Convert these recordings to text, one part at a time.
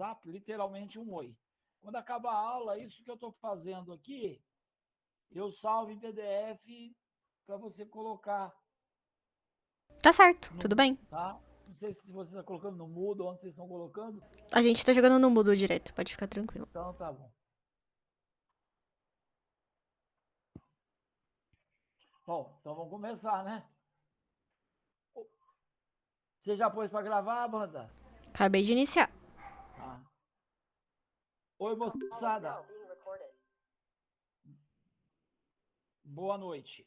Zap, literalmente um oi. Quando acaba a aula, isso que eu estou fazendo aqui, eu salvo em PDF para você colocar Tá certo, tudo no, bem. tá? Não sei se você está colocando no mudo, onde vocês estão colocando. A gente tá jogando no Moodle direto, pode ficar tranquilo. Então tá bom. Bom, então vamos começar, né? Você já pôs para gravar, banda? Acabei de iniciar. Tá. Oi, moçada. Boa noite.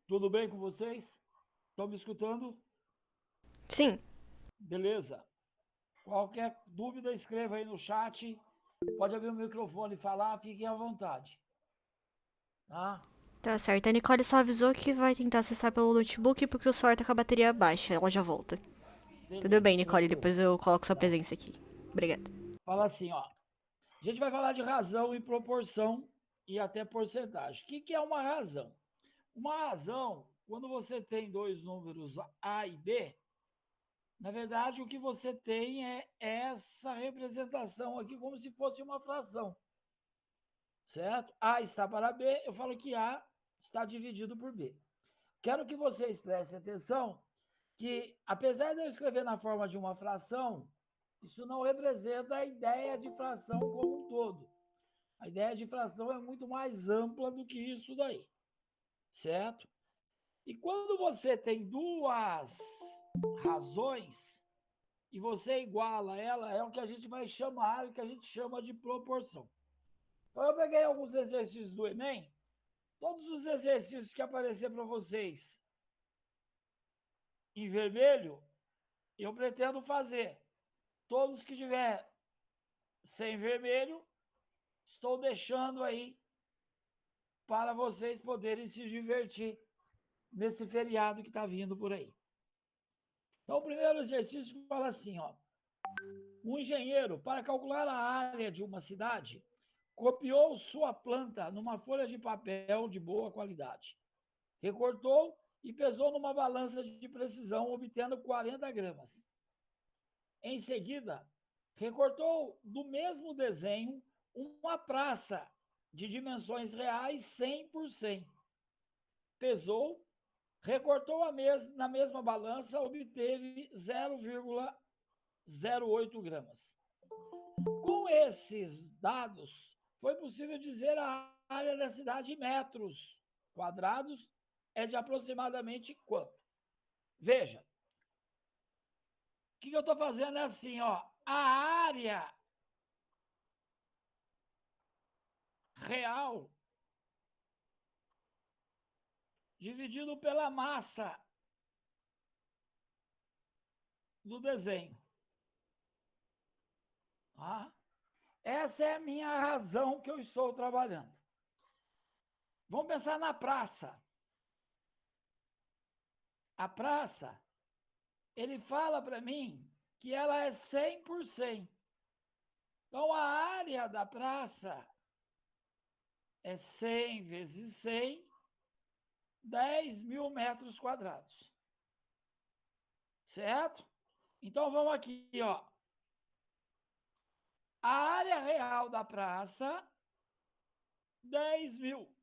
Tudo bem com vocês? Estão me escutando? Sim, Beleza. Qualquer dúvida, escreva aí no chat. Pode abrir o microfone e falar, fiquem à vontade. Tá? tá certo. A Nicole só avisou que vai tentar acessar pelo notebook porque o celular tá com a bateria baixa. Ela já volta. Tudo bem, Beleza, Nicole, tranquilo. depois eu coloco sua Tá. presença aqui. Obrigada. Fala assim, ó. A gente vai falar de razão e proporção e até porcentagem. O que é uma razão? Uma razão, quando você tem dois números A e B, na verdade o que você tem é essa representação aqui como se fosse uma fração. Certo? A está para B, eu falo que A está dividido por B. Quero que vocês prestem atenção que, apesar de eu escrever na forma de uma fração, isso não representa a ideia de fração como um todo. A ideia de fração é muito mais ampla do que isso daí, certo? E quando você tem duas razões e você iguala ela, é o que a gente vai chamar, o que a gente chama de proporção. Então, eu peguei alguns exercícios do Enem, todos os exercícios que aparecer para vocês em vermelho, eu pretendo fazer. Todos que tiver sem vermelho, estou deixando aí para vocês poderem se divertir nesse feriado que está vindo por aí. Então, o primeiro exercício fala assim, ó. Um engenheiro, para calcular a área de uma cidade, copiou sua planta numa folha de papel de boa qualidade. Recortou e pesou numa balança de precisão, obtendo 40 gramas. Em seguida, recortou do mesmo desenho uma praça de dimensões reais 100 por 100. Pesou, recortou na mesma balança, obteve 0,08 gramas. Com esses dados, foi possível dizer a área da cidade em metros quadrados é de aproximadamente quanto? Veja, o que eu estou fazendo é assim, ó, a área real dividido pela massa do desenho. Tá? Essa é a minha razão que eu estou trabalhando. Vamos pensar na praça. A praça, ele fala para mim que ela é 100 por 100. Então, a área da praça é 100 vezes 100, 10 mil metros quadrados. Certo? Então, vamos aqui, ó. A área real da praça, 10 mil.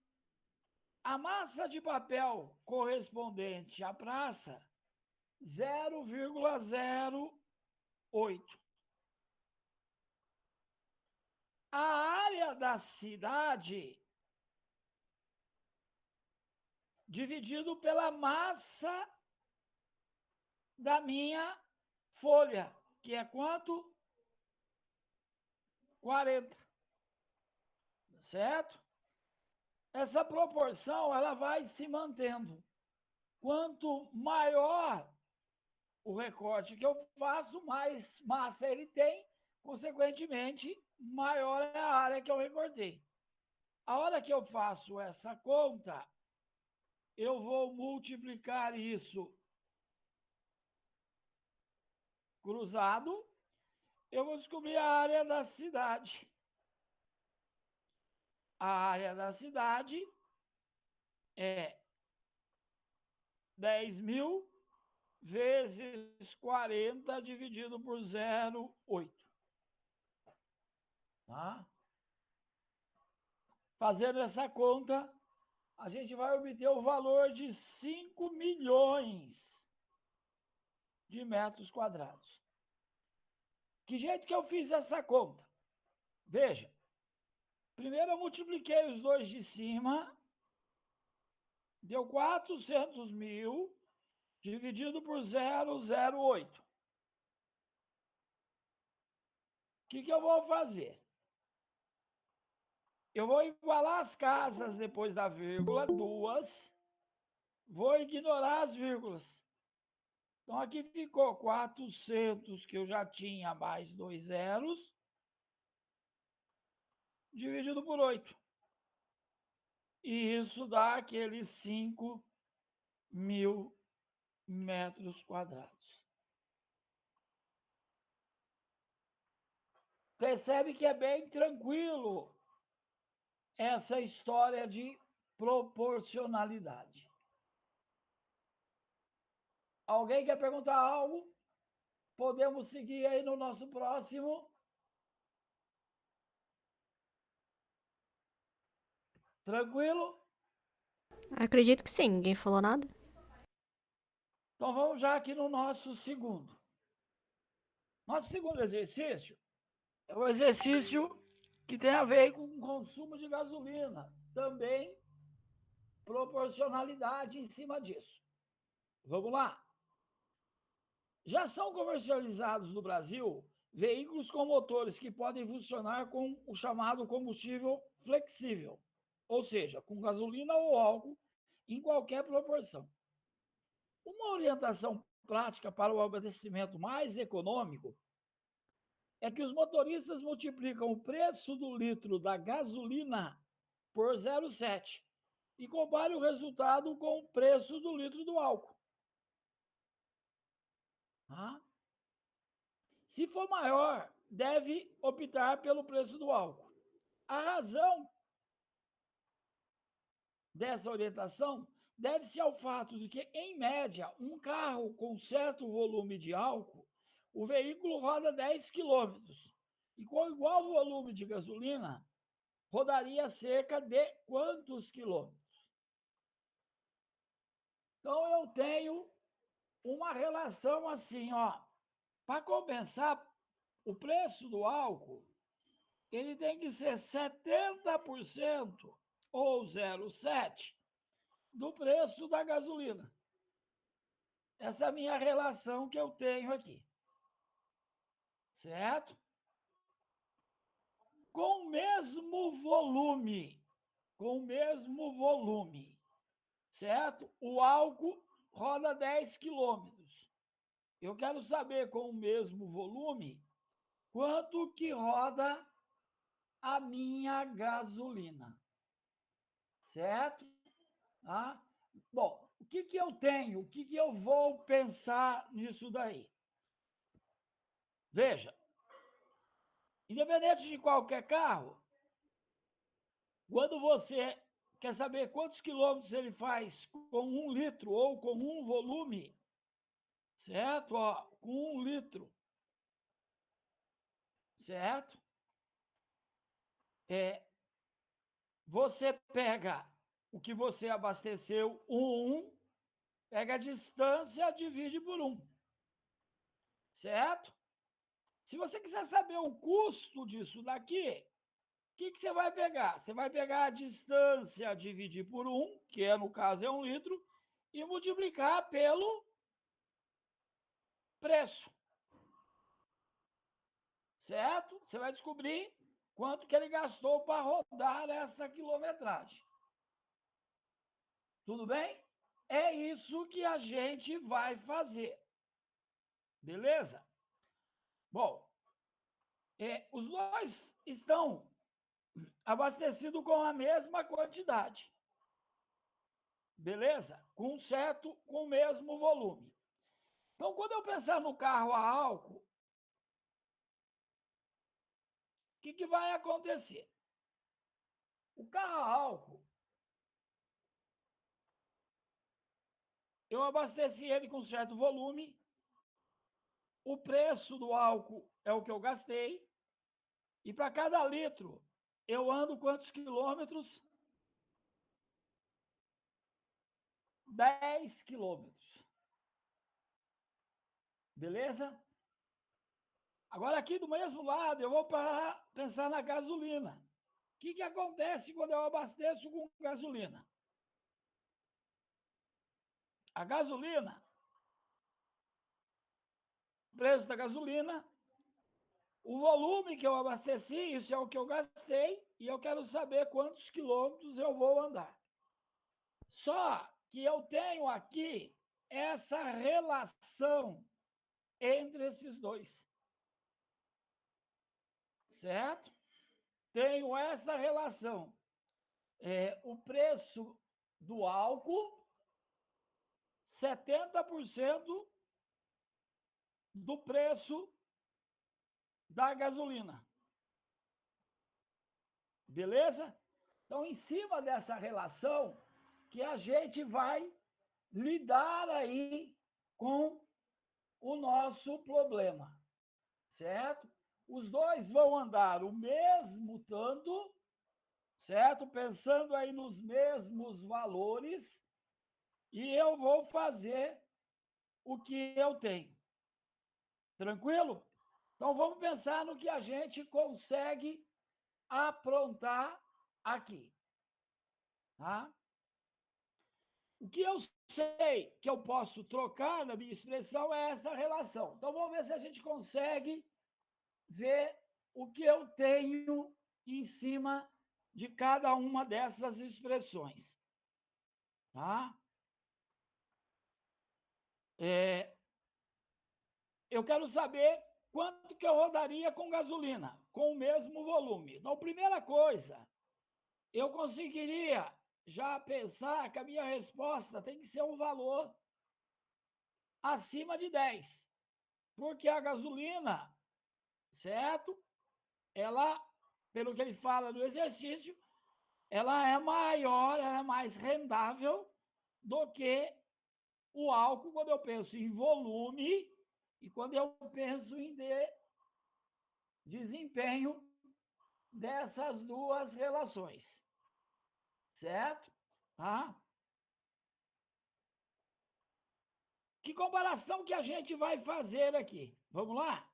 A massa de papel correspondente à praça, 0,08. A área da cidade, dividido pela massa da minha folha, que é quanto? 40. Certo? Essa proporção ela vai se mantendo. Quanto maior o recorte que eu faço, mais massa ele tem, consequentemente, maior é a área que eu recortei. A hora que eu faço essa conta, eu vou multiplicar isso cruzado, eu vou descobrir a área da cidade. A área da cidade é 10 mil vezes 40 dividido por 0,8. Tá? Fazendo essa conta, a gente vai obter o valor de 5 milhões de metros quadrados. Que jeito que eu fiz essa conta? Veja, primeiro eu multipliquei os dois de cima, deu 400 mil, dividido por 0,08. O que eu vou fazer? Eu vou igualar as casas depois da vírgula, duas, vou ignorar as vírgulas. Então, aqui ficou 400, que eu já tinha, mais 2 zeros, dividido por 8. E isso dá aqueles 5 mil metros quadrados. Percebe que é bem tranquilo essa história de proporcionalidade. Alguém quer perguntar algo? Podemos seguir aí no nosso próximo. Tranquilo? Acredito que sim, ninguém falou nada. Então vamos já aqui no nosso segundo. Nosso segundo exercício é o exercício que tem a ver com o consumo de gasolina. Também proporcionalidade em cima disso. Vamos lá. Já são comercializados no Brasil veículos com motores que podem funcionar com o chamado combustível flexível, ou seja, com gasolina ou álcool em qualquer proporção. Uma orientação prática para o abastecimento mais econômico é que os motoristas multiplicam o preço do litro da gasolina por 0,7 e compare o resultado com o preço do litro do álcool. Ah? Se for maior, deve optar pelo preço do álcool. A razão dessa orientação deve-se ao fato de que, em média, um carro com certo volume de álcool, o veículo roda 10 quilômetros e com igual volume de gasolina, rodaria cerca de quantos quilômetros? Então, eu tenho uma relação assim, ó, para compensar o preço do álcool, ele tem que ser 70% ou 0,7 do preço da gasolina. Essa é a minha relação que eu tenho aqui. Certo? Com o mesmo volume, certo? O álcool roda 10 quilômetros. Eu quero saber, com o mesmo volume, quanto que roda a minha gasolina. Certo? Ah, bom, o que eu tenho? O que eu vou pensar nisso daí? Veja, independente de qualquer carro, quando você quer saber quantos quilômetros ele faz com 1 litro ou com um volume, certo? Ó, com 1 litro, certo? Você pega o que você abasteceu, pega a distância, divide por 1, certo? Se você quiser saber o custo disso daqui, o que você vai pegar? Você vai pegar a distância, dividir por 1, que no caso é 1 litro, e multiplicar pelo preço. Certo? Você vai descobrir quanto que ele gastou para rodar essa quilometragem. Tudo bem? É isso que a gente vai fazer. Beleza? Bom, os dois estão abastecidos com a mesma quantidade. Beleza? Com o mesmo volume. Então, quando eu pensar no carro a álcool, o que vai acontecer? O carro a álcool, eu abasteci ele com certo volume, o preço do álcool é o que eu gastei, e para cada litro eu ando quantos quilômetros? 10 quilômetros. Beleza? Agora, aqui do mesmo lado, eu vou pensar na gasolina. O que acontece quando eu abasteço com gasolina? A gasolina, o preço da gasolina, o volume que eu abasteci, isso é o que eu gastei, e eu quero saber quantos quilômetros eu vou andar. Só que eu tenho aqui essa relação entre esses dois. Certo? Tenho essa relação. O preço do álcool, 70% do preço da gasolina. Beleza? Então, em cima dessa relação, que a gente vai lidar aí com o nosso problema, certo? Os dois vão andar o mesmo tanto, certo? Pensando aí nos mesmos valores, e eu vou fazer o que eu tenho. Tranquilo? Então, vamos pensar no que a gente consegue aprontar aqui. Tá? O que eu sei que eu posso trocar na minha expressão é essa relação. Então, vamos ver se a gente consegue ver o que eu tenho em cima de cada uma dessas expressões. Tá? Eu quero saber quanto que eu rodaria com gasolina, com o mesmo volume. Então, primeira coisa, eu conseguiria já pensar que a minha resposta tem que ser um valor acima de 10, porque a gasolina, certo? Ela, pelo que ele fala no exercício, ela é maior, ela é mais rendável do que o álcool quando eu penso em volume e quando eu penso em desempenho dessas duas relações. Certo? Tá? Que comparação que a gente vai fazer aqui? Vamos lá?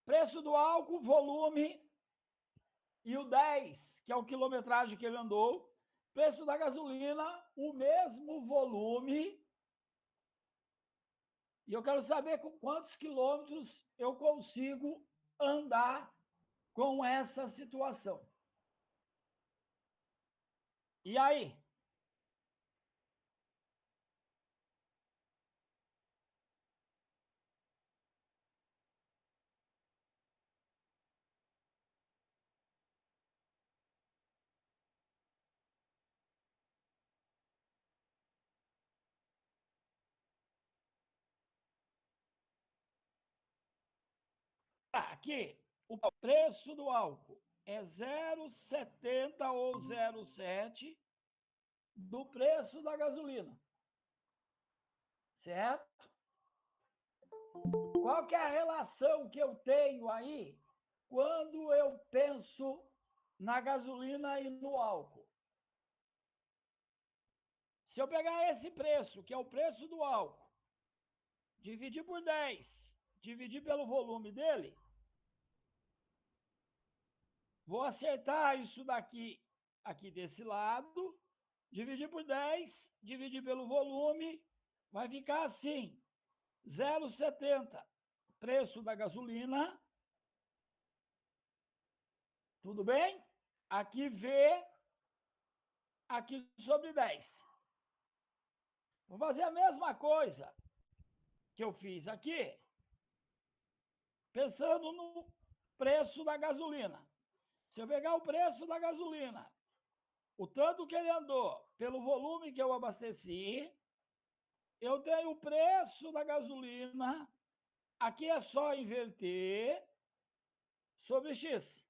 Preço do álcool, volume e o 10, que é o quilometragem que ele andou. Preço da gasolina, o mesmo volume. E eu quero saber com quantos quilômetros eu consigo andar com essa situação. E aí? Aqui, o preço do álcool é 0,70 ou 0,7 do preço da gasolina. Certo? Qual que é a relação que eu tenho aí quando eu penso na gasolina e no álcool? Se eu pegar esse preço, que é o preço do álcool, dividir por 10, dividir pelo volume dele, vou acertar isso daqui, aqui desse lado, dividir por 10, dividir pelo volume, vai ficar assim, 0,70, preço da gasolina, tudo bem? Aqui V, aqui sobre 10. Vou fazer a mesma coisa que eu fiz aqui, pensando no preço da gasolina. Se eu pegar o preço da gasolina, o tanto que ele andou pelo volume que eu abasteci, eu tenho o preço da gasolina, aqui é só inverter, sobre X.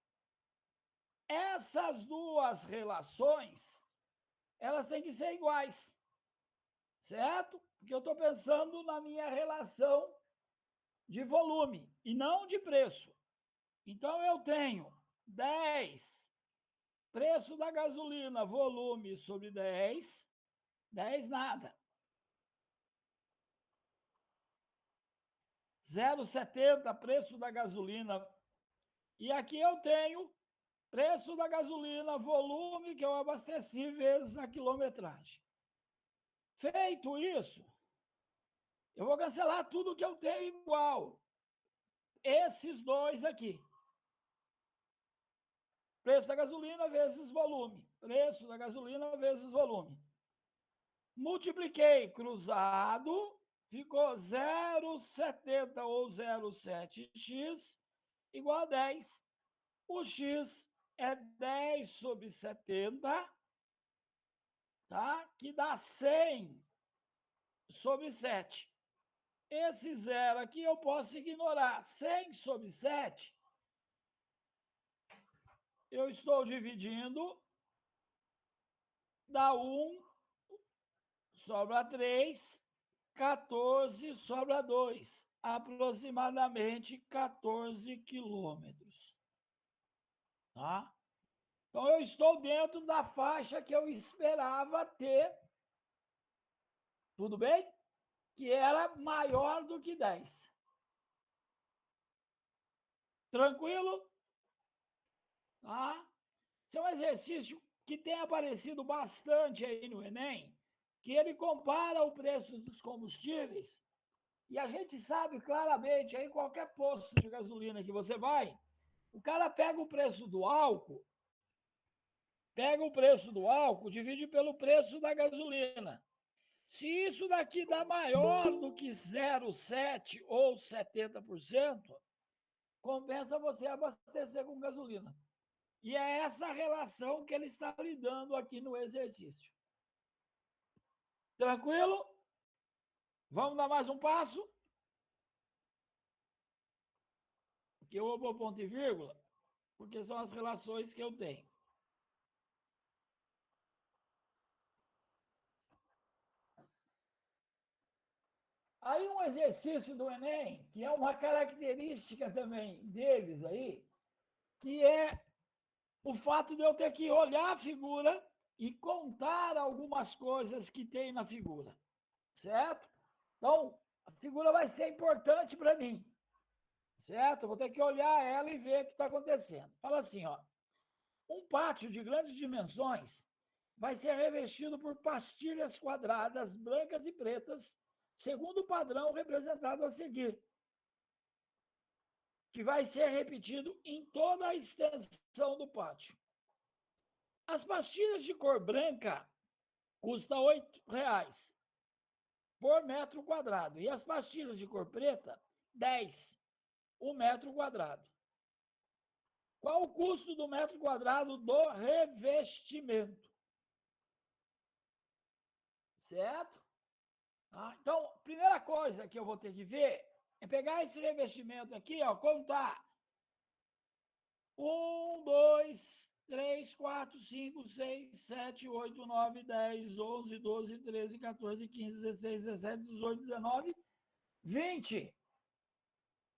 Essas duas relações, elas têm que ser iguais. certo? Porque eu estou pensando na minha relação de volume e não de preço. Então, eu tenho 10, preço da gasolina, volume sobre 10, 10 nada. 0,70 preço da gasolina. E aqui eu tenho preço da gasolina, volume que eu abasteci vezes a quilometragem. Feito isso, eu vou cancelar tudo que eu tenho igual. Esses dois aqui. Preço da gasolina vezes volume. Preço da gasolina vezes volume. Multipliquei cruzado, ficou 0,70 ou 0,7x igual a 10. O x é 10 sobre 70, tá? Que dá 100 sobre 7. Esse zero aqui eu posso ignorar. 100 sobre 7, eu estou dividindo, dá 1, sobra 3, 14, sobra 2. Aproximadamente 14 quilômetros. Tá? Então, eu estou dentro da faixa que eu esperava ter, tudo bem? Que era maior do que 10. Tranquilo? Tá? Esse é um exercício que tem aparecido bastante aí no Enem, que ele compara o preço dos combustíveis e a gente sabe claramente, aí qualquer posto de gasolina que você vai, o cara pega o preço do álcool, divide pelo preço da gasolina. Se isso daqui dá maior do que 0,7 ou 70%, compensa você abastecer com gasolina. E é essa relação que ele está lidando aqui no exercício. Tranquilo? Vamos dar mais um passo? Que eu vou ponto e vírgula, porque são as relações que eu tenho. Aí um exercício do Enem, que é uma característica também deles aí, que é o fato de eu ter que olhar a figura e contar algumas coisas que tem na figura, certo? Então, a figura vai ser importante para mim, certo? Eu vou ter que olhar ela e ver o que está acontecendo. Fala assim, ó, um pátio de grandes dimensões vai ser revestido por pastilhas quadradas brancas e pretas, segundo o padrão representado a seguir, que vai ser repetido em toda a extensão do pátio. As pastilhas de cor branca custam R$ 8 por metro quadrado e as pastilhas de cor preta, 10 o metro quadrado. Qual o custo do metro quadrado do revestimento? Certo? Então, primeira coisa que eu vou ter que ver é pegar esse revestimento aqui, ó, contar. 1, 2, 3, 4, 5, 6, 7, 8, 9, 10, 11, 12, 13, 14, 15, 16, 17, 18, 19, 20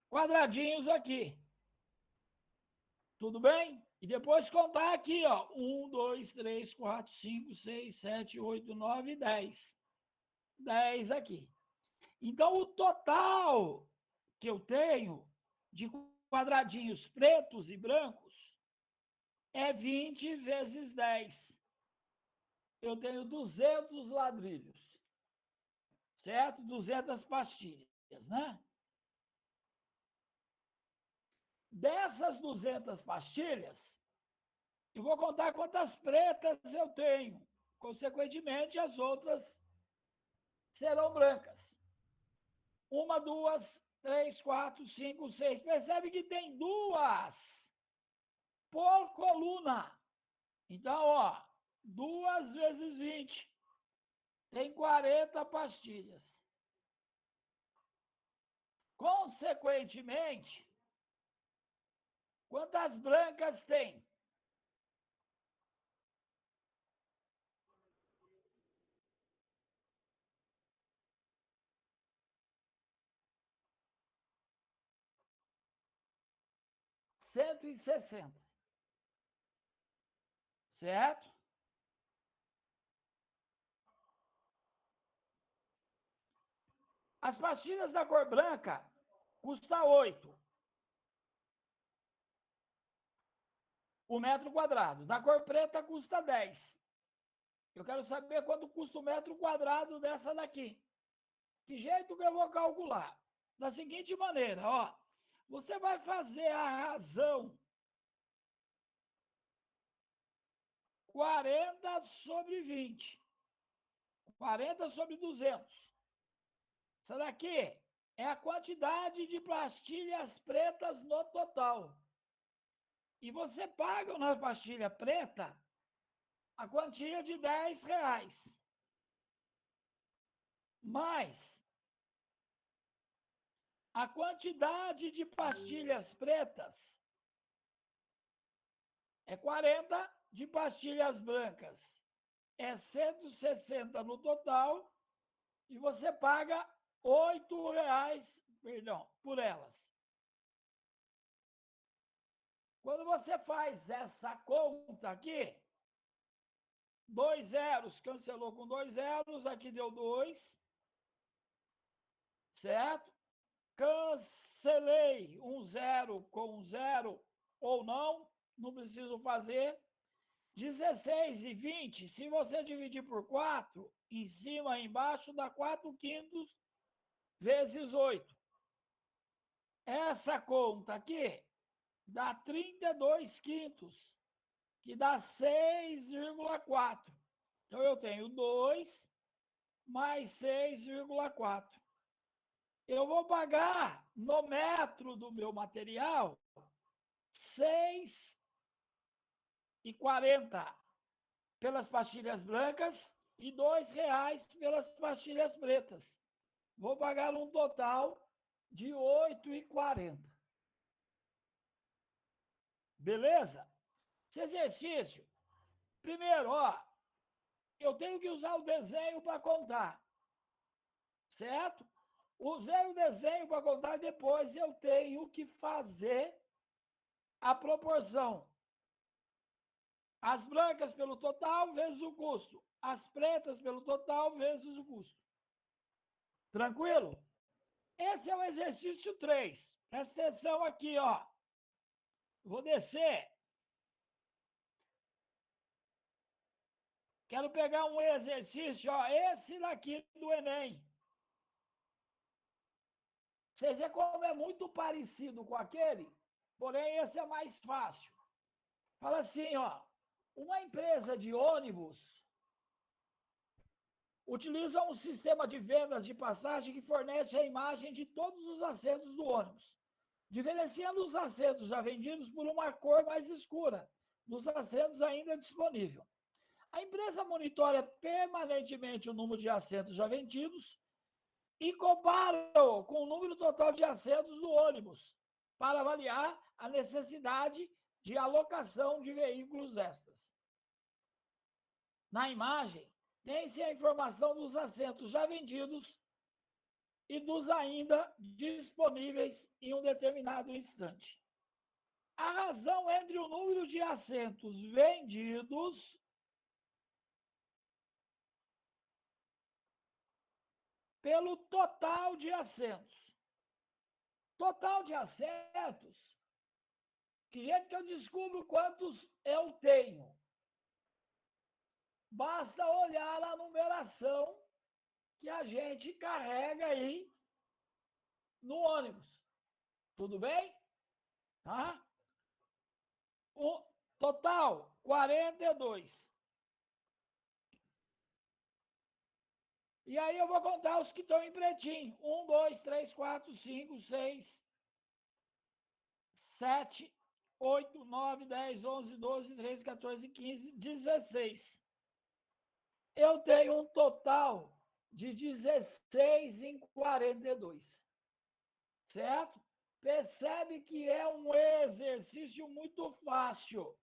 quadradinhos aqui. Tudo bem? E depois contar aqui, ó. 1, 2, 3, 4, 5, 6, 7, 8, 9, 10. 10 aqui. Então, o total que eu tenho de quadradinhos pretos e brancos é 20 vezes 10. Eu tenho 200 ladrilhos, certo? 200 pastilhas, né? Dessas 200 pastilhas, eu vou contar quantas pretas eu tenho. Consequentemente, as outras serão brancas. 1, 2, 3, 4, 5, 6. Percebe que tem duas por coluna. Então, ó, 2 vezes 20. Tem 40 pastilhas. Consequentemente, quantas brancas tem? 160. Certo? As pastilhas da cor branca custa 8 o metro quadrado. Da cor preta custa 10. Eu quero saber quanto custa o metro quadrado dessa daqui. Que jeito que eu vou calcular? Da seguinte maneira, ó. Você vai fazer a razão 40 sobre 20. 40 sobre 200. Essa daqui é a quantidade de pastilhas pretas no total. E você paga na pastilha preta a quantia de R$10. Mais a quantidade de pastilhas pretas é 40, de pastilhas brancas é 160 no total, e você paga R$8, por elas. Quando você faz essa conta aqui, 2 zeros, cancelou com 2 zeros, aqui deu 2, certo? Cancelei um zero com um zero ou não preciso fazer. 16 e 20, se você dividir por 4, em cima e embaixo, dá 4/5 vezes 8. Essa conta aqui dá 32/5, que dá 6,4. Então, eu tenho 2 mais 6,4. Eu vou pagar no metro do meu material R$6,40 pelas pastilhas brancas e R$2 pelas pastilhas pretas. Vou pagar um total de R$8,40. Beleza? Esse exercício, primeiro, ó, eu tenho que usar o desenho para contar, certo? Usei o desenho para contar, depois eu tenho que fazer a proporção. As brancas pelo total vezes o custo. As pretas pelo total vezes o custo. Tranquilo? Esse é o exercício 3. Presta atenção aqui, ó. Vou descer. Quero pegar um exercício, ó, esse daqui do Enem. Vocês veem como é muito parecido com aquele, porém esse é mais fácil. Fala assim, ó, uma empresa de ônibus utiliza um sistema de vendas de passagem que fornece a imagem de todos os assentos do ônibus, diferenciando os assentos já vendidos por uma cor mais escura dos assentos ainda disponíveis. A empresa monitora permanentemente o número de assentos já vendidos e compara-o com o número total de assentos do ônibus para avaliar a necessidade de alocação de veículos extras. Na imagem, tem-se a informação dos assentos já vendidos e dos ainda disponíveis em um determinado instante. A razão entre o número de assentos vendidos pelo total de assentos. Total de assentos, que jeito que eu descubro quantos eu tenho? Basta olhar a numeração que a gente carrega aí no ônibus. Tudo bem? Tá? O total, 42. E aí eu vou contar os que estão em pretinho. 1, 2, 3, 4, 5, 6, 7, 8, 9, 10, 11, 12, 13, 14, 15, 16. Eu tenho um total de 16 em 42. Certo? Percebe que é um exercício muito fácil.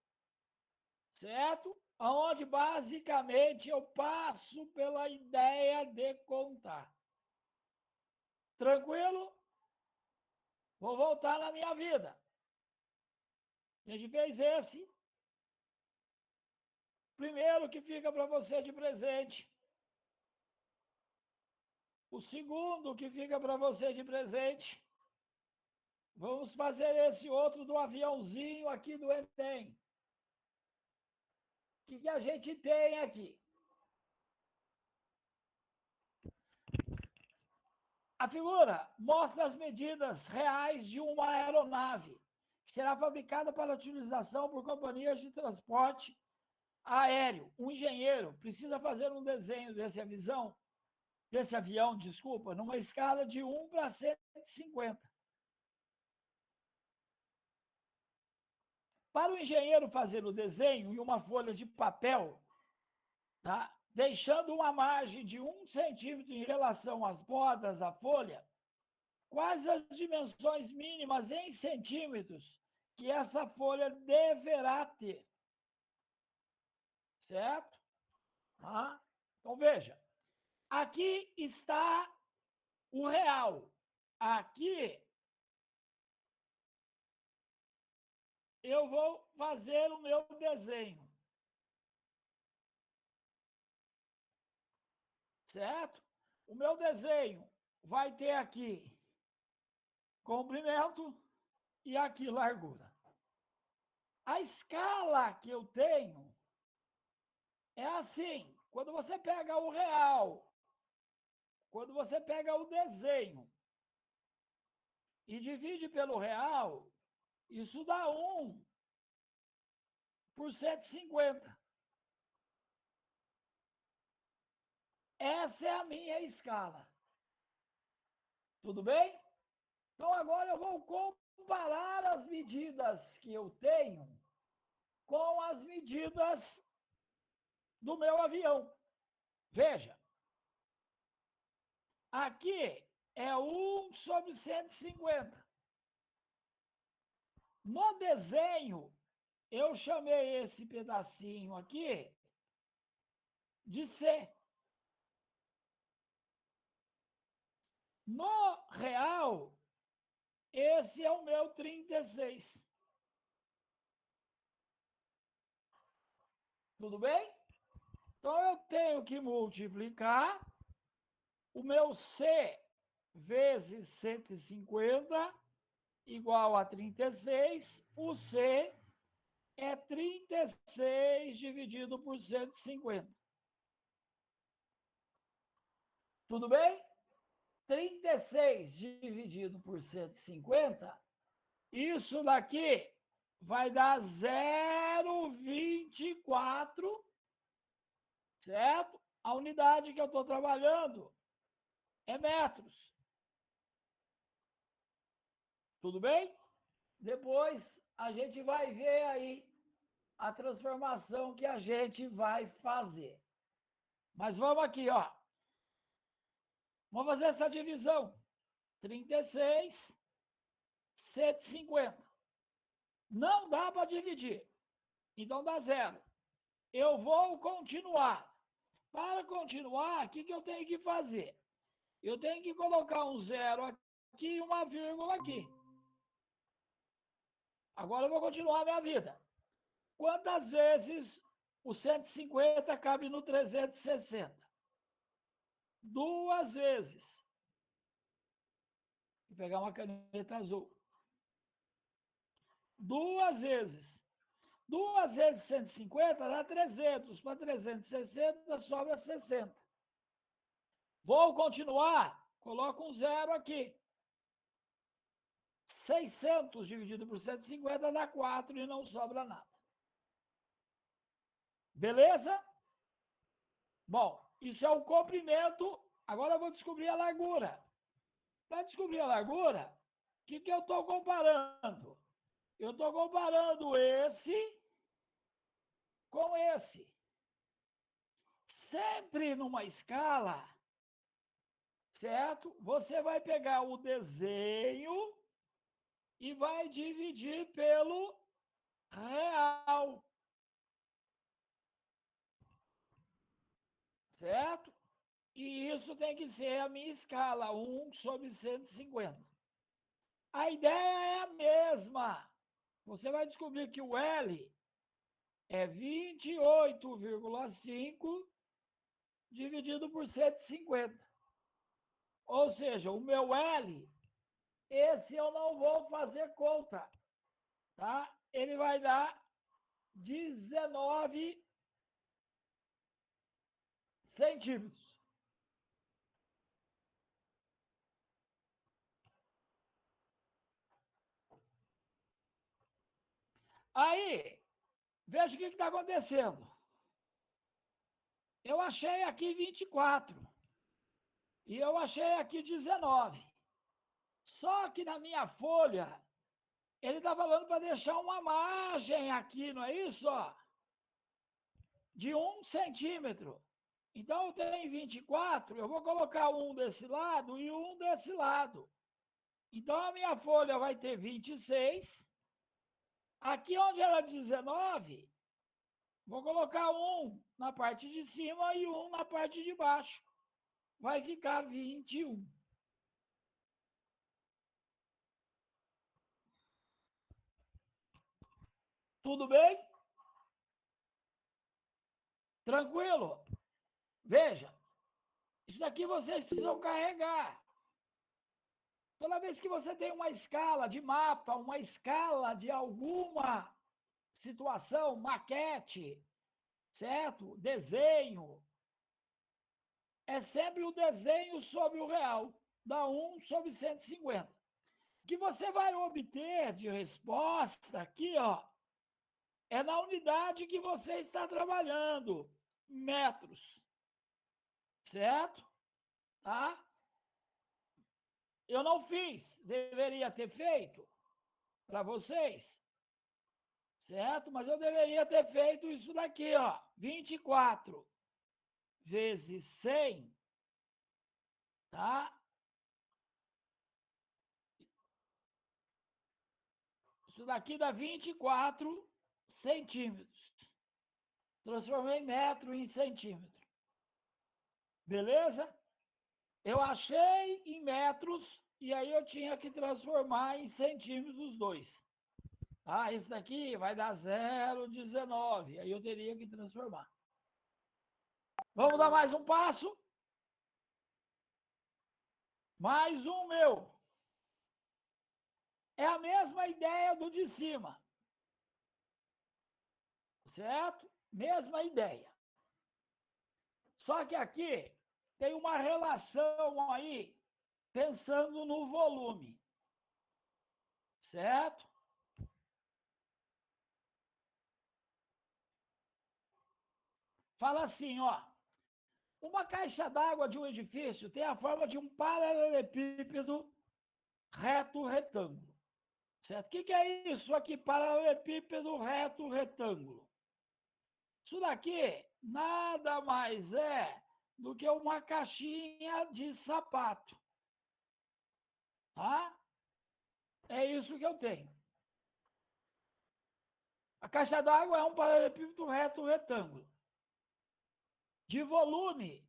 Certo? Onde basicamente eu passo pela ideia de contar. Tranquilo? Vou voltar na minha vida. A gente fez esse. Primeiro que fica para você de presente. O segundo que fica para você de presente. Vamos fazer esse outro do aviãozinho aqui do Enem. O que a gente tem aqui? A figura mostra as medidas reais de uma aeronave, que será fabricada para utilização por companhias de transporte aéreo. Um engenheiro precisa fazer um desenho desse avião, numa escala de 1 para 150. Para o engenheiro fazer o desenho em uma folha de papel, tá? Deixando uma margem de 1 centímetro em relação às bordas da folha, quais as dimensões mínimas em centímetros que essa folha deverá ter? Certo? Ah, então, veja. Aqui está o real. Aqui eu vou fazer o meu desenho. Certo? O meu desenho vai ter aqui comprimento e aqui largura. A escala que eu tenho é assim. Quando você pega o real, quando você pega o desenho e divide pelo real, isso dá 1 por 150. Essa é a minha escala. Tudo bem? Então, agora eu vou comparar as medidas que eu tenho com as medidas do meu avião. Veja, aqui é 1 sobre 150. No desenho, eu chamei esse pedacinho aqui de C. No real, esse é o meu 36. Tudo bem? Então, eu tenho que multiplicar o meu C vezes 150 igual a 36. O C é 36 dividido por 150. Tudo bem? 36 dividido por 150, isso daqui vai dar 0,24, certo? A unidade que eu estou trabalhando é metros. Tudo bem? Depois a gente vai ver aí a transformação que a gente vai fazer. Mas vamos aqui, ó. Vamos fazer essa divisão. 36, 150. Não dá para dividir. Então dá 0. Eu vou continuar. Para continuar, o que eu tenho que fazer? Eu tenho que colocar um 0 aqui e uma vírgula aqui. Agora eu vou continuar a minha vida. Quantas vezes o 150 cabe no 360? 2 vezes. Vou pegar uma caneta azul. 2 vezes. 2 vezes 150 dá 300. Para 360 sobra 60. Vou continuar. Coloco um 0 aqui. 600 dividido por 150 dá 4 e não sobra nada. Beleza? Bom, isso é o comprimento. Agora eu vou descobrir a largura. Para descobrir a largura, o que eu estou comparando? Eu estou comparando esse com esse. Sempre numa escala, certo? Você vai pegar o desenho e vai dividir pelo real. Certo? E isso tem que ser a minha escala, 1 sobre 150. A ideia é a mesma. você vai descobrir que o L é 28,5 dividido por 150. Ou seja, o meu L, esse eu não vou fazer conta, tá? Ele vai dar 19 centímetros. Aí, veja o que está acontecendo. Eu achei aqui 24 e eu achei aqui 19. Só que na minha folha, ele está falando para deixar uma margem aqui, não é isso? Ó, de 1 centímetro. Então, eu tenho 24, eu vou colocar um desse lado e um desse lado. Então, a minha folha vai ter 26. Aqui onde era 19, vou colocar um na parte de cima e um na parte de baixo. Vai ficar 21. Tudo bem? Tranquilo? Veja, isso daqui vocês precisam carregar. Toda vez que você tem uma escala de mapa, uma escala de alguma situação, maquete, certo? Desenho, é sempre o desenho sobre o real, dá 1 sobre 150. O que você vai obter de resposta aqui, ó, é na unidade que você está trabalhando, metros, certo? Tá? Eu não fiz, deveria ter feito para vocês, certo? Mas eu deveria ter feito isso daqui, ó, 24 vezes 100, tá? Isso daqui dá 24 centímetros. Transformei metro em centímetro. Beleza? Eu achei em metros e aí eu tinha que transformar em centímetros os dois. Ah, esse daqui vai dar 0,19. Aí eu teria que transformar. Vamos dar mais um passo? Mais um meu. É a mesma ideia do de cima. Certo? Mesma ideia. Só que aqui tem uma relação aí, pensando no volume. Certo? Fala assim, ó. Uma caixa d'água de um edifício tem a forma de um paralelepípedo reto retângulo. Certo? O que é isso aqui, paralelepípedo reto retângulo? Isso daqui nada mais é do que uma caixinha de sapato. Tá? É isso que eu tenho. A caixa d'água é um paralelepípedo reto retângulo. De volume,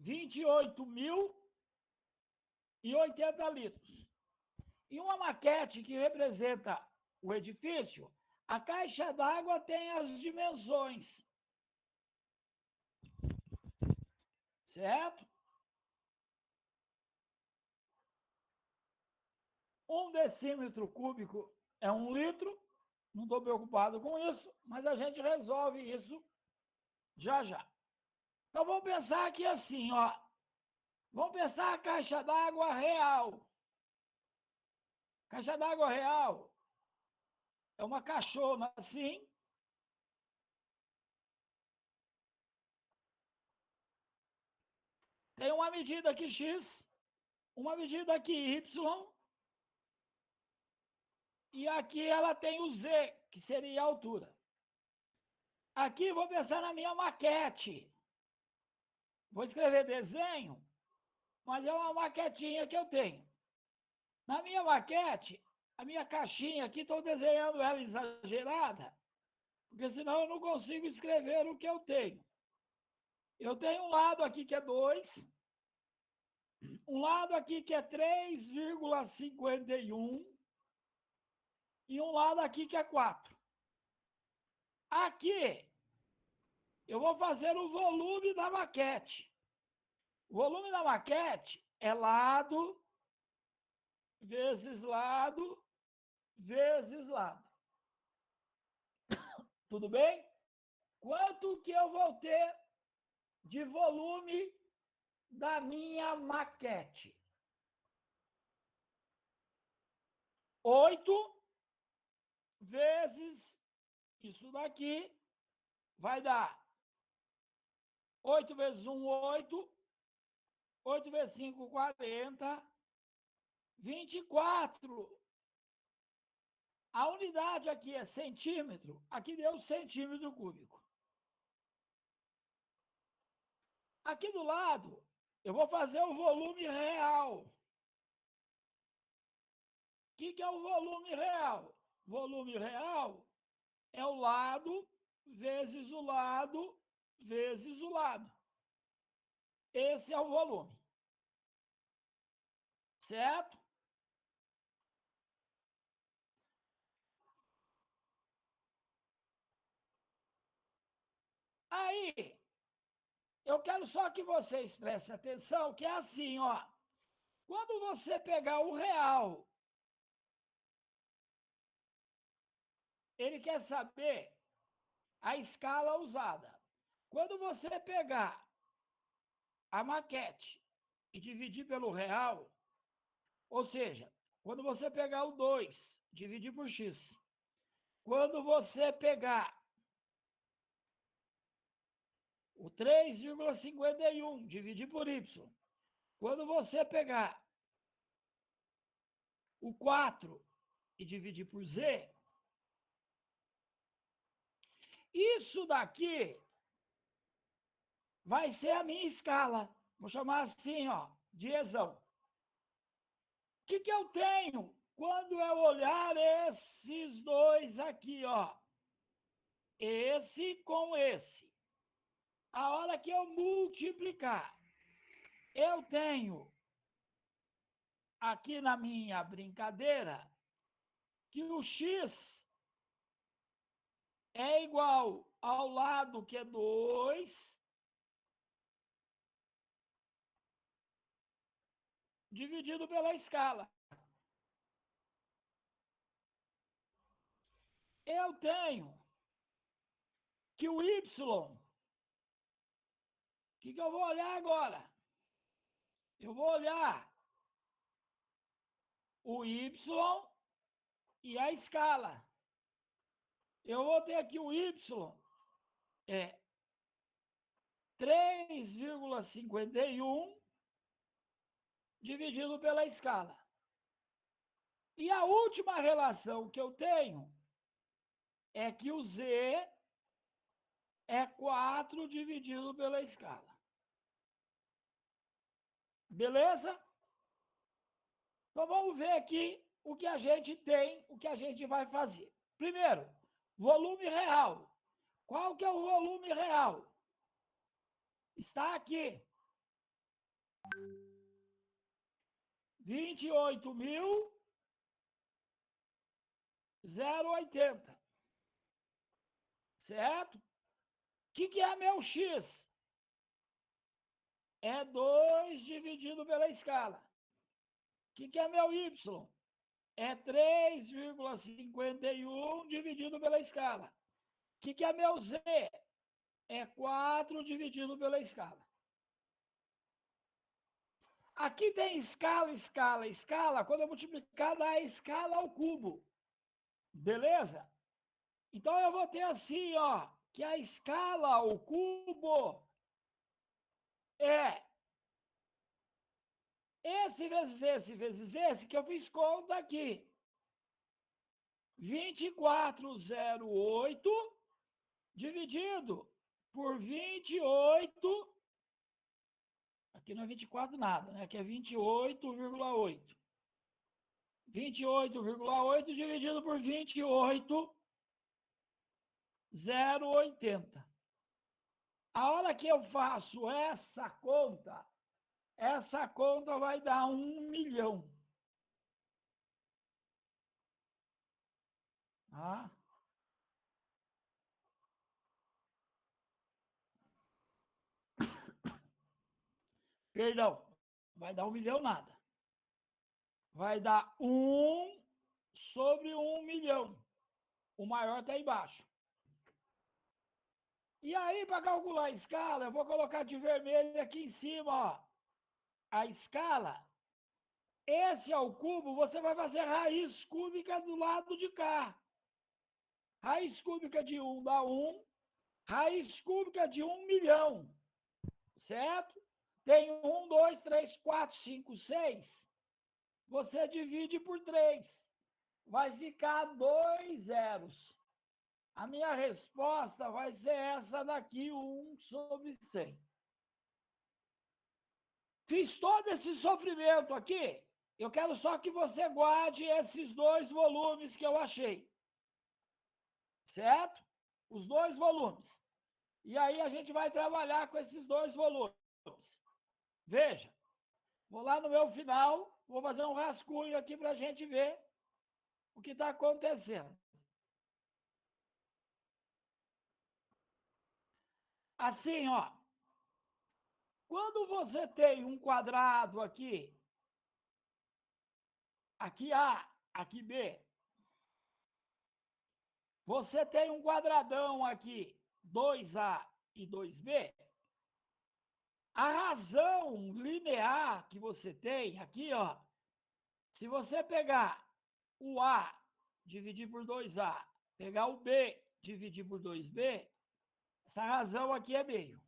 28.080 litros. E uma maquete que representa o edifício, a caixa d'água tem as dimensões. Certo? 1 decímetro cúbico é 1 litro. Não estou preocupado com isso, mas a gente resolve isso já já. Então vamos pensar aqui assim, ó. Vamos pensar a caixa d'água real. Caixa d'água real é uma caixona assim. Tem uma medida aqui X, uma medida aqui Y, e aqui ela tem o Z, que seria a altura. Aqui vou pensar na minha maquete. Vou escrever desenho, mas é uma maquetinha que eu tenho. Na minha maquete, a minha caixinha aqui, estou desenhando ela exagerada, porque senão eu não consigo escrever o que eu tenho. Eu tenho um lado aqui que é 2, um lado aqui que é 3,51 e um lado aqui que é 4. Aqui, eu vou fazer o volume da maquete. O volume da maquete é lado vezes lado vezes lado. Tudo bem? Quanto que eu vou ter de volume da minha maquete? 8 vezes isso daqui vai dar 8 vezes 1, 8. 8 vezes 5, 40. 24. A unidade aqui é centímetro. Aqui deu centímetro cúbico. Aqui do lado, eu vou fazer o volume real. O que é o volume real? Volume real é o lado vezes o lado vezes o lado. Esse é o volume. Certo? Aí, eu quero só que vocês prestem atenção, que é assim, ó. Quando você pegar o real, ele quer saber a escala usada. Quando você pegar a maquete e dividir pelo real, ou seja, quando você pegar o 2, dividir por x. Quando você pegar o 3,51, dividir por y. Quando você pegar o 4 e dividir por z, isso daqui vai ser a minha escala. Vou chamar assim, ó, de exão. O que eu tenho quando eu olhar esses dois aqui, ó? Esse com esse. A hora que eu multiplicar, eu tenho aqui na minha brincadeira que o x é igual ao lado que é 2 dividido pela escala. Eu tenho que o y, o que eu vou olhar agora? Eu vou olhar o y e a escala. Eu vou ter aqui o y é 3,51 dividido pela escala. E a última relação que eu tenho é que o z é 4 dividido pela escala. Beleza? Então vamos ver aqui o que a gente tem, o que a gente vai fazer. Primeiro, volume real. Qual que é o volume real? Está aqui. 28.080. Certo? O que é meu x? É 2 dividido pela escala. O que é meu y? É 3,51 dividido pela escala. O que é meu z? É 4 dividido pela escala. Aqui tem escala, escala, escala. Quando eu multiplicar, dá a escala ao cubo. Beleza? Então, eu vou ter assim, ó, que a escala ao cubo é esse vezes esse, que eu fiz conta aqui. 2408 dividido por 28. Aqui não é 24 nada, né? Aqui é 28,8. 28,8 dividido por 28,080. A hora que eu faço essa conta vai dar 1 milhão. Ah, perdão, vai dar 1 milhão nada. Vai dar 1 sobre 1 milhão. O maior está embaixo. E aí, para calcular a escala, eu vou colocar de vermelho aqui em cima, ó. A escala. Esse é o cubo, você vai fazer raiz cúbica do lado de cá. Raiz cúbica de 1 dá 1. Raiz cúbica de 1 milhão. Certo? Tem 1, 2, 3, 4, 5, 6. Você divide por 3. Vai ficar 2 zeros. A minha resposta vai ser essa daqui, 1 sobre 100. Fiz todo esse sofrimento aqui. Eu quero só que você guarde esses 2 volumes que eu achei. Certo? Os 2 volumes. E aí a gente vai trabalhar com esses 2 volumes. Veja, vou lá no meu final, vou fazer um rascunho aqui para a gente ver o que está acontecendo. Assim, ó. Quando você tem um quadrado aqui, aqui A, aqui B, você tem um quadradão aqui, 2A e 2B, a razão linear que você tem aqui, ó, se você pegar o A, dividir por 2A, pegar o B, dividir por 2B, essa razão aqui é meio.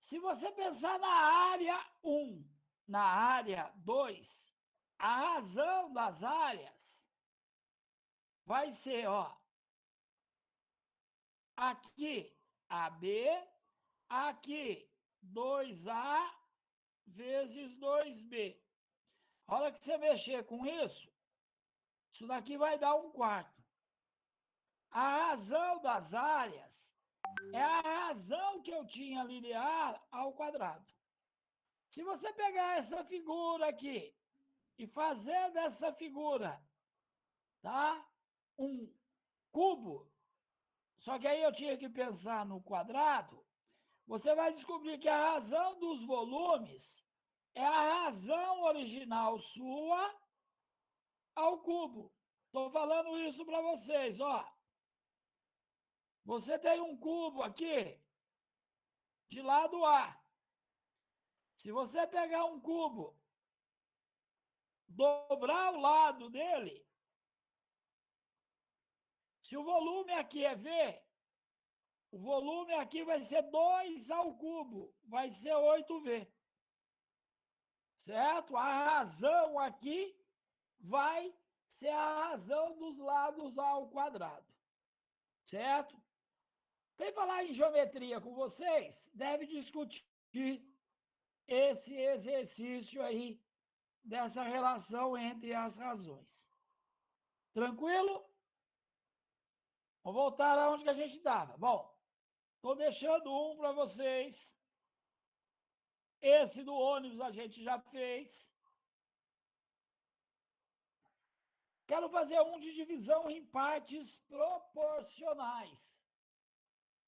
Se você pensar na área 1, na área 2, a razão das áreas vai ser, ó, aqui AB, aqui 2A vezes 2B. A hora que você mexer com isso daqui vai dar 1/4. A razão das áreas é a razão que eu tinha linear ao quadrado. Se você pegar essa figura aqui e fazer dessa figura, tá? Um cubo, só que aí eu tinha que pensar no quadrado, você vai descobrir que a razão dos volumes é a razão original sua ao cubo. Estou falando isso para vocês, ó. Você tem um cubo aqui de lado A. Se você pegar um cubo, dobrar o lado dele, se o volume aqui é V, o volume aqui vai ser 2 ao cubo, vai ser 8V. Certo? A razão aqui vai ser a razão dos lados ao quadrado. Certo? Quem falar em geometria com vocês, deve discutir esse exercício aí, dessa relação entre as razões. Tranquilo? Vamos voltar aonde que a gente estava. Bom, estou deixando um para vocês. Esse do ônibus a gente já fez. Quero fazer um de divisão em partes proporcionais.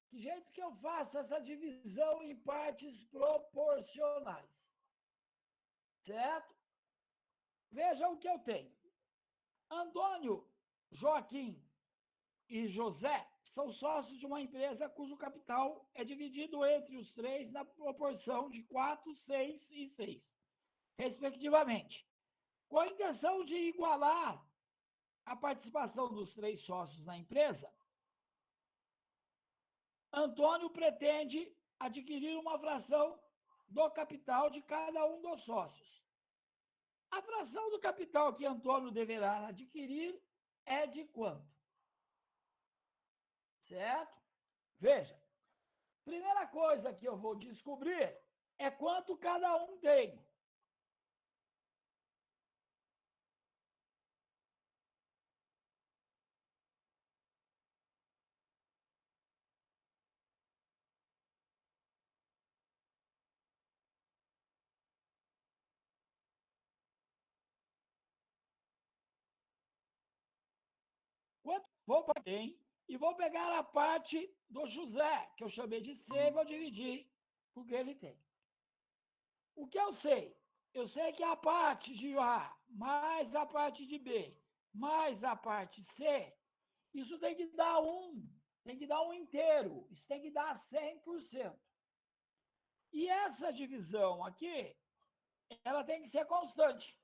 Que jeito que eu faço essa divisão em partes proporcionais? Certo? Veja o que eu tenho. Antônio, Joaquim e José são sócios de uma empresa cujo capital é dividido entre os três na proporção de 4, 6 e 6, respectivamente. Com a intenção de igualar a participação dos três sócios na empresa, Antônio pretende adquirir uma fração do capital de cada um dos sócios. A fração do capital que Antônio deverá adquirir é de quanto? Certo? Veja, primeira coisa que eu vou descobrir é quanto cada um tem. Vou para quem? E vou pegar a parte do José, que eu chamei de C, e vou dividir porque ele tem. O que eu sei? Eu sei que a parte de A mais a parte de B mais a parte C, isso tem que dar um inteiro, isso tem que dar 100%. E essa divisão aqui, ela tem que ser constante.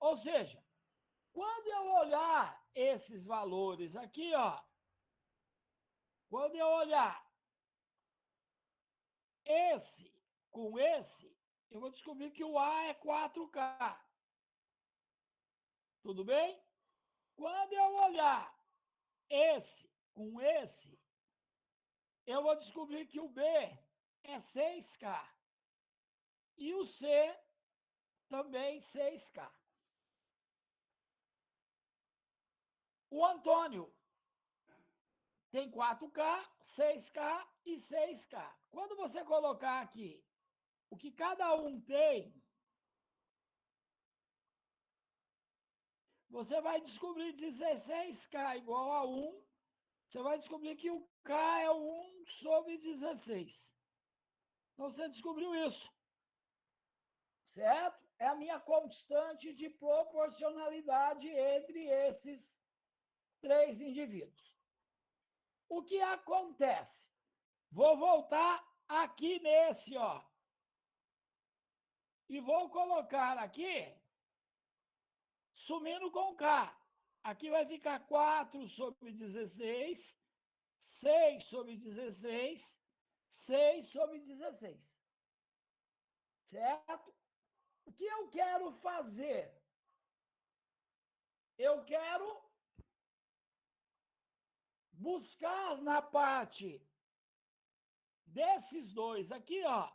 Ou seja, quando eu olhar esses valores aqui, ó, quando eu olhar esse com esse, eu vou descobrir que o A é 4K. Tudo bem? Quando eu olhar esse com esse, eu vou descobrir que o B é 6K. E o C também 6K. O Antônio tem 4K, 6K e 6K. Quando você colocar aqui o que cada um tem, você vai descobrir 16K igual a 1. Você vai descobrir que o K é 1 sobre 16. Então, você descobriu isso. Certo? É a minha constante de proporcionalidade entre esses três indivíduos. O que acontece? Vou voltar aqui nesse, ó. E vou colocar aqui, sumindo com K. Aqui vai ficar 4 sobre 16, 6 sobre 16, 6 sobre 16. Certo? O que eu quero fazer? Eu quero buscar na parte desses dois aqui, ó.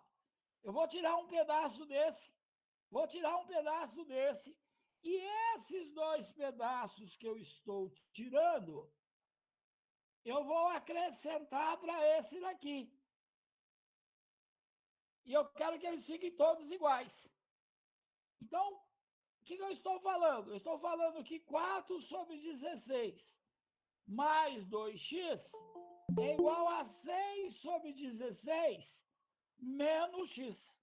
Eu vou tirar um pedaço desse, vou tirar um pedaço desse, e esses dois pedaços que eu estou tirando, eu vou acrescentar para esse daqui. E eu quero que eles fiquem todos iguais. Então, o que eu estou falando? Eu estou falando que 4 sobre 16 mais 2x é igual a 6 sobre 16 menos x.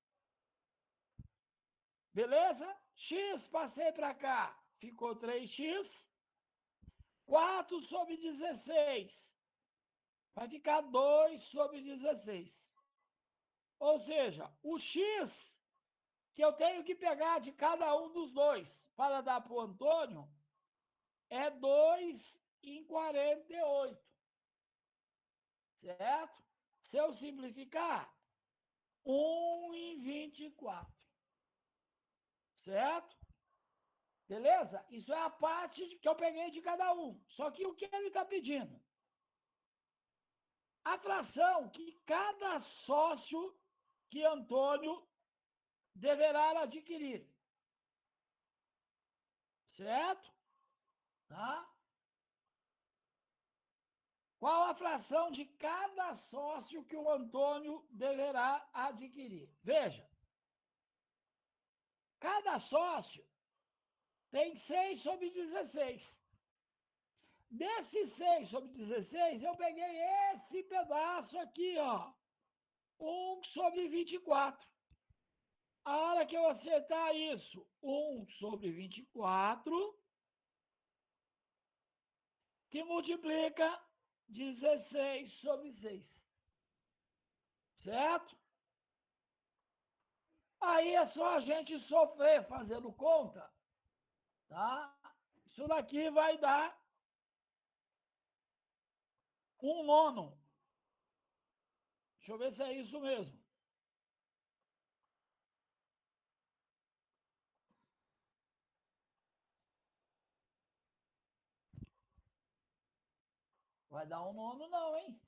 Beleza? X passei para cá, ficou 3x. 4 sobre 16 vai ficar 2 sobre 16. Ou seja, o x que eu tenho que pegar de cada um dos dois para dar para o Antônio é 2 em 48. Certo? Se eu simplificar, 1 em 24. Certo? Beleza? Isso é a parte que eu peguei de cada um. Só que o que ele está pedindo? A fração que cada sócio que Antônio deverá adquirir. Certo? Tá? Qual a fração de cada sócio que o Antônio deverá adquirir? Veja, cada sócio tem 6 sobre 16. Desses 6 sobre 16, eu peguei esse pedaço aqui, ó. 1 sobre 24. A hora que eu acertar isso, 1 sobre 24, que multiplica 16 sobre 6. Certo? Aí é só a gente sofrer fazendo conta, tá? Isso daqui vai dar 1/9. Deixa eu ver se é isso mesmo. Vai dar 1/9 não, hein?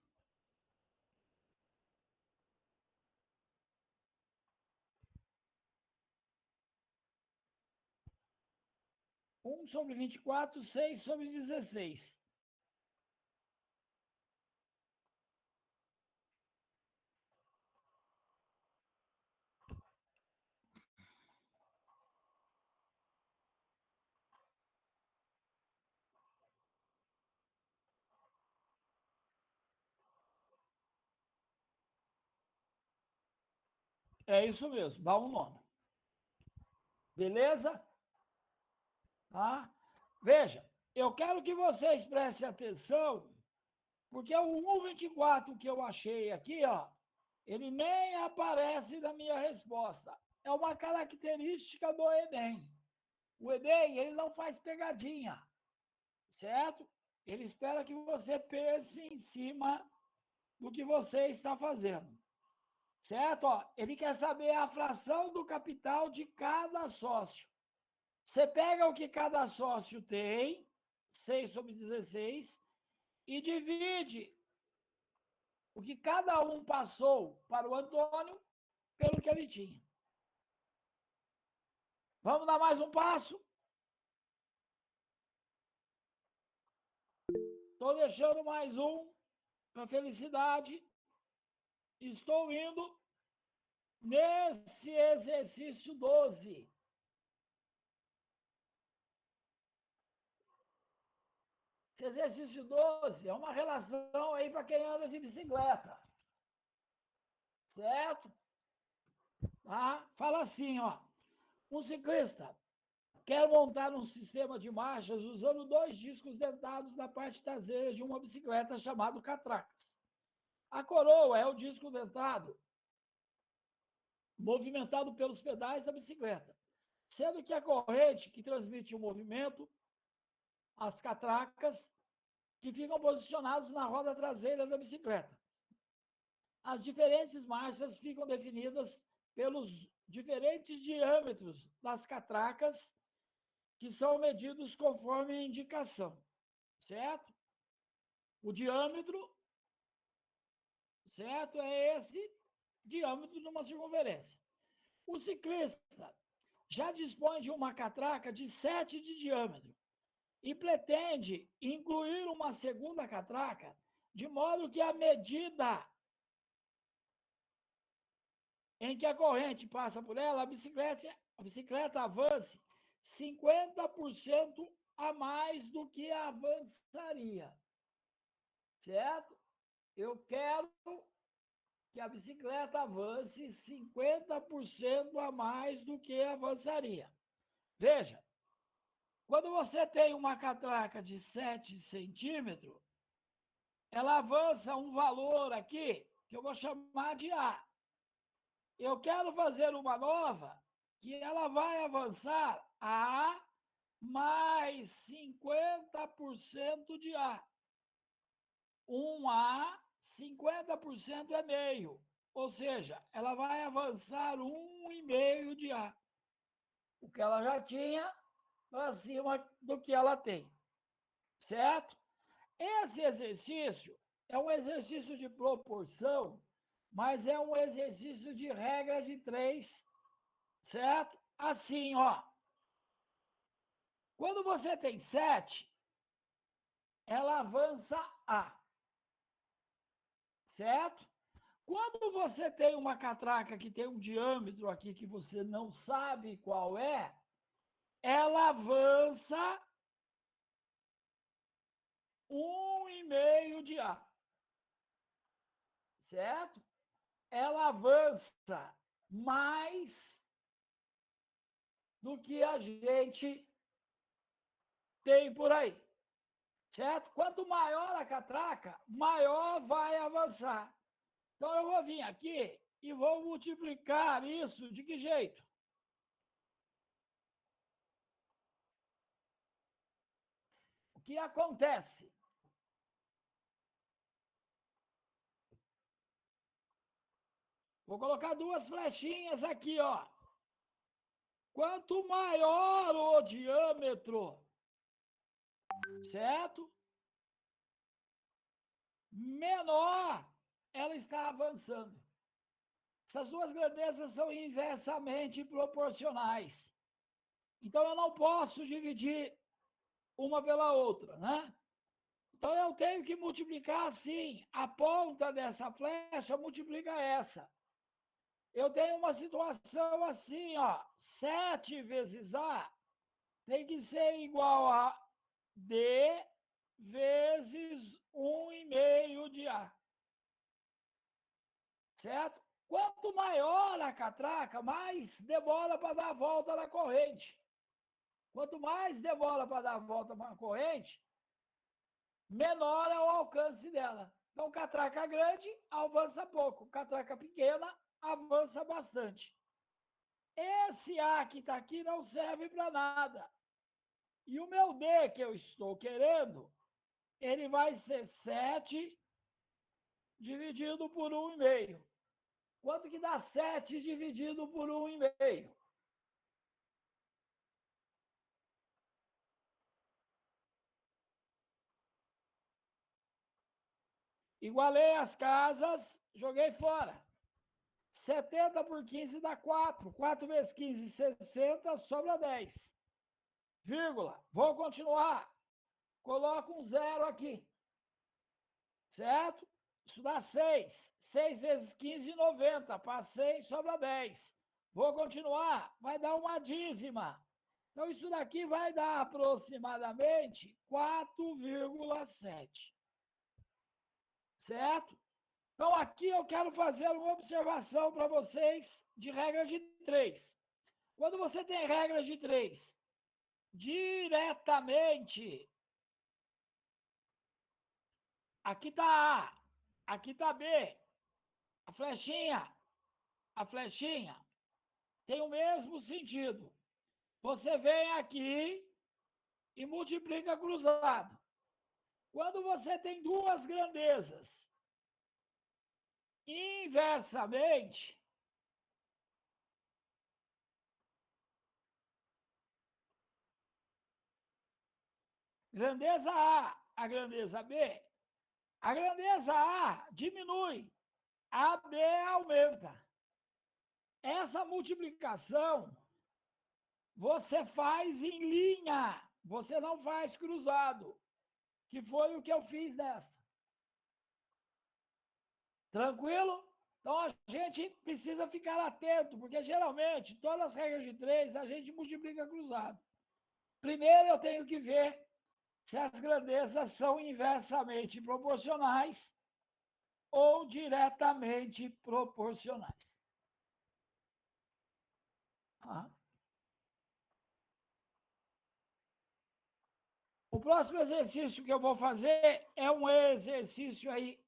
Um sobre 24, 6 sobre 16. É isso mesmo, dá um nome. Beleza? Tá? Veja, eu quero que vocês prestem atenção, porque o 124 que eu achei aqui, ó, ele nem aparece na minha resposta. É uma característica do Enem. O Enem, ele não faz pegadinha, certo? Ele espera que você pense em cima do que você está fazendo, certo? Ó, ele quer saber a fração do capital de cada sócio. Você pega o que cada sócio tem, 6/16, e divide o que cada um passou para o Antônio pelo que ele tinha. Vamos dar mais um passo? Estou deixando mais um para felicidade. Estou indo nesse exercício 12. Esse exercício 12 é uma relação aí para quem anda de bicicleta. Certo? Tá? Fala assim, ó. Um ciclista quer montar um sistema de marchas usando 2 discos dentados na parte traseira de uma bicicleta chamado catracas. A coroa é o disco dentado movimentado pelos pedais da bicicleta, sendo que a corrente que transmite o movimento, as catracas, que ficam posicionados na roda traseira da bicicleta. As diferentes marchas ficam definidas pelos diferentes diâmetros das catracas, que são medidos conforme a indicação, certo? O diâmetro, certo, é esse diâmetro de uma circunferência. O ciclista já dispõe de uma catraca de 7 de diâmetro e pretende incluir uma segunda catraca, de modo que a medida em que a corrente passa por ela, a bicicleta avance 50% a mais do que avançaria. Certo? Eu quero que a bicicleta avance 50% a mais do que avançaria. Veja, quando você tem uma catraca de 7 centímetros, ela avança um valor aqui que eu vou chamar de A. Eu quero fazer uma nova que ela vai avançar A mais 50% de A. 1A, 50% é meio. Ou seja, ela vai avançar 1,5 de A. O que ela já tinha para cima do que ela tem. Certo? Esse exercício é um exercício de proporção, mas é um exercício de regra de 3, certo? Assim, ó. Quando você tem 7, ela avança A, certo? Quando você tem uma catraca que tem um diâmetro aqui que você não sabe qual é, ela avança 1,5 de A, certo? Ela avança mais do que a gente tem por aí, certo? Quanto maior a catraca, maior vai avançar. Então, eu vou vir aqui e vou multiplicar isso de que jeito? O que acontece? Vou colocar 2 flechinhas aqui, ó. Quanto maior o diâmetro, certo? Menor ela está avançando. Essas 2 grandezas são inversamente proporcionais. Então, eu não posso dividir uma pela outra, né? Então, eu tenho que multiplicar assim. A ponta dessa flecha multiplica essa. Eu tenho uma situação assim, ó. 7 vezes A tem que ser igual a D vezes 1,5 de A. Certo? Quanto maior a catraca, mais demora para dar a volta na corrente. Quanto mais demora para dar a volta na corrente, menor é o alcance dela. Então, catraca grande avança pouco, catraca pequena avança bastante. Esse A que está aqui não serve para nada. E o meu D que eu estou querendo, ele vai ser 7 dividido por 1,5. Quanto que dá 7 dividido por 1,5? Igualei as casas, joguei fora. 70 por 15 dá 4. 4 vezes 15, 60, sobra 10. Vírgula. Vou continuar. Coloco um zero aqui. Certo? Isso dá 6. 6 vezes 15, 90. Passei, sobra 10. Vou continuar. Vai dar uma dízima. Então, isso daqui vai dar aproximadamente 4,7. Certo? Então, aqui eu quero fazer uma observação para vocês de regra de 3. Quando você tem regra de 3, diretamente, aqui está A, aqui está B, a flechinha tem o mesmo sentido. Você vem aqui e multiplica cruzado. Quando você tem duas grandezas inversamente, grandeza A grandeza B, a grandeza A diminui, a B aumenta. Essa multiplicação você faz em linha, você não faz cruzado, que foi o que eu fiz dessa. Tranquilo? Então a gente precisa ficar atento, porque geralmente todas as regras de 3 a gente multiplica cruzado. Primeiro eu tenho que ver se as grandezas são inversamente proporcionais ou diretamente proporcionais. O próximo exercício que eu vou fazer é um exercício aí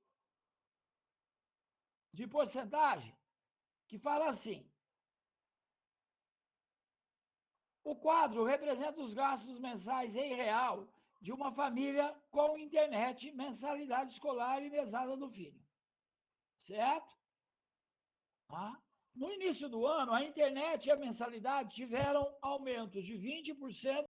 de porcentagem, que fala assim: o quadro representa os gastos mensais em real de uma família com internet, mensalidade escolar e mesada do filho. Certo? No início do ano, a internet e a mensalidade tiveram aumentos de 20%